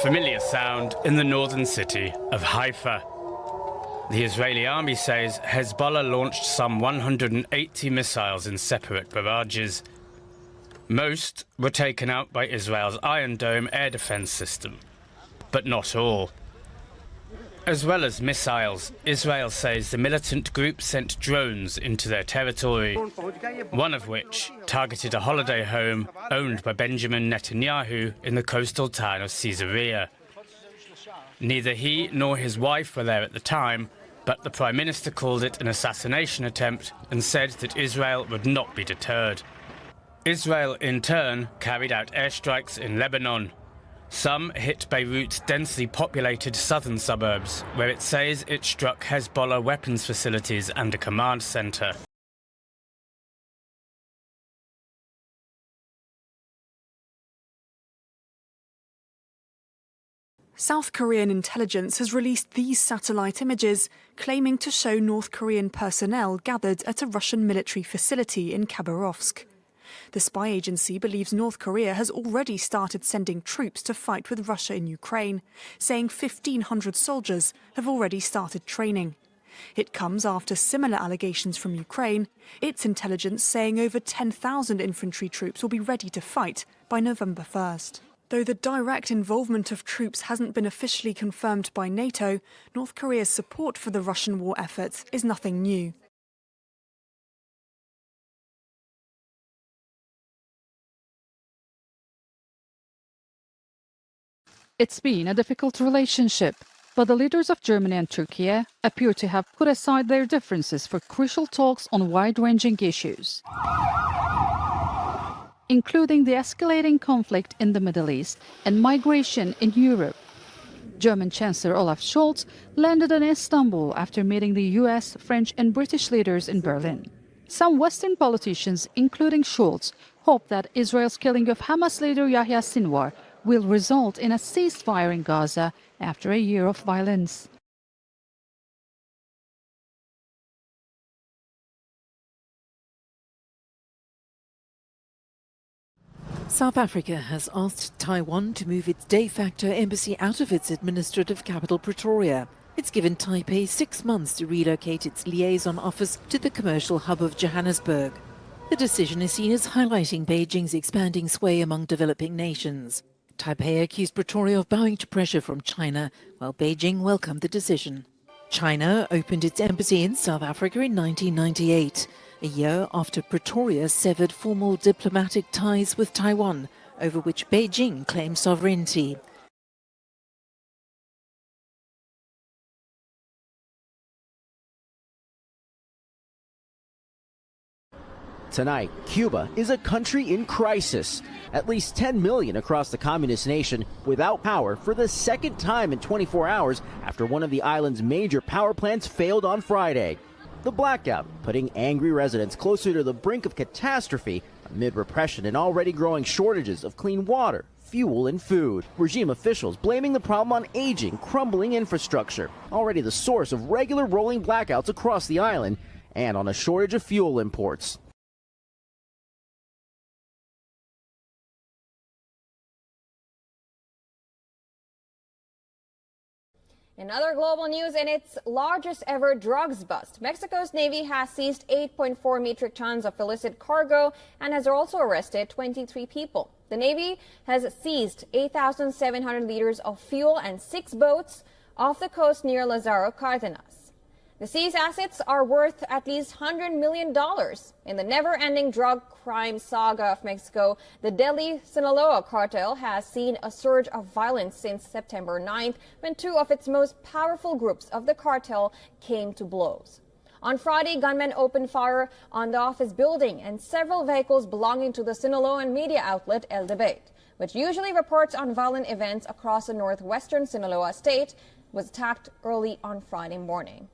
familiar sound in the northern city of Haifa. The Israeli army says Hezbollah launched some 180 missiles in separate barrages. Most were taken out by Israel's Iron Dome air defense system, but not all. As well as missiles, Israel says the militant group sent drones into their territory, one of which targeted a holiday home owned by Benjamin Netanyahu in the coastal town of Caesarea. Neither he nor his wife were there at the time, but the Prime Minister called it an assassination attempt and said that Israel would not be deterred. Israel, in turn, carried out airstrikes in Lebanon. Some hit Beirut's densely populated southern suburbs, where it says it struck Hezbollah weapons facilities and a command center. South Korean intelligence has released these satellite images, claiming to show North Korean personnel gathered at a Russian military facility in Khabarovsk. The spy agency believes North Korea has already started sending troops to fight with Russia in Ukraine, saying 1,500 soldiers have already started training. It comes after similar allegations from Ukraine, its intelligence saying over 10,000 infantry troops will be ready to fight by November 1st. Though the direct involvement of troops hasn't been officially confirmed by NATO, North Korea's support for the Russian war efforts is nothing new. It's been a difficult relationship, but the leaders of Germany and Turkey appear to have put aside their differences for crucial talks on wide-ranging issues, including the escalating conflict in the Middle East and migration in Europe. German Chancellor Olaf Scholz landed in Istanbul after meeting the US, French and British leaders in Berlin. Some Western politicians, including Schulz, hope that Israel's killing of Hamas leader Yahya Sinwar will result in a ceasefire in Gaza after a year of violence. South Africa has asked Taiwan to move its de facto embassy out of its administrative capital, Pretoria. It's given Taipei 6 months to relocate its liaison office to the commercial hub of Johannesburg. The decision is seen as highlighting Beijing's expanding sway among developing nations. Taipei accused Pretoria of bowing to pressure from China, while Beijing welcomed the decision. China opened its embassy in South Africa in 1998, a year after Pretoria severed formal diplomatic ties with Taiwan, over which Beijing claimed sovereignty. Tonight, Cuba is a country in crisis. At least 10 million across the communist nation without power for the second time in 24 hours after one of the island's major power plants failed on Friday. The blackout putting angry residents closer to the brink of catastrophe amid repression and already growing shortages of clean water, fuel and food. Regime officials blaming the problem on aging, crumbling infrastructure, already the source of regular rolling blackouts across the island, and on a shortage of fuel imports. In other global news, in its largest ever drugs bust, Mexico's Navy has seized 8.4 metric tons of illicit cargo and has also arrested 23 people. The Navy has seized 8,700 liters of fuel and 6 boats off the coast near Lázaro Cárdenas. The seized assets are worth at least $100 million. In the never-ending drug crime saga of Mexico, the deadly Sinaloa cartel has seen a surge of violence since September 9th, when 2 of its most powerful groups of the cartel came to blows. On Friday, gunmen opened fire on the office building and several vehicles belonging to the Sinaloan media outlet El Debate, which usually reports on violent events across the northwestern Sinaloa state, was attacked early on Friday morning.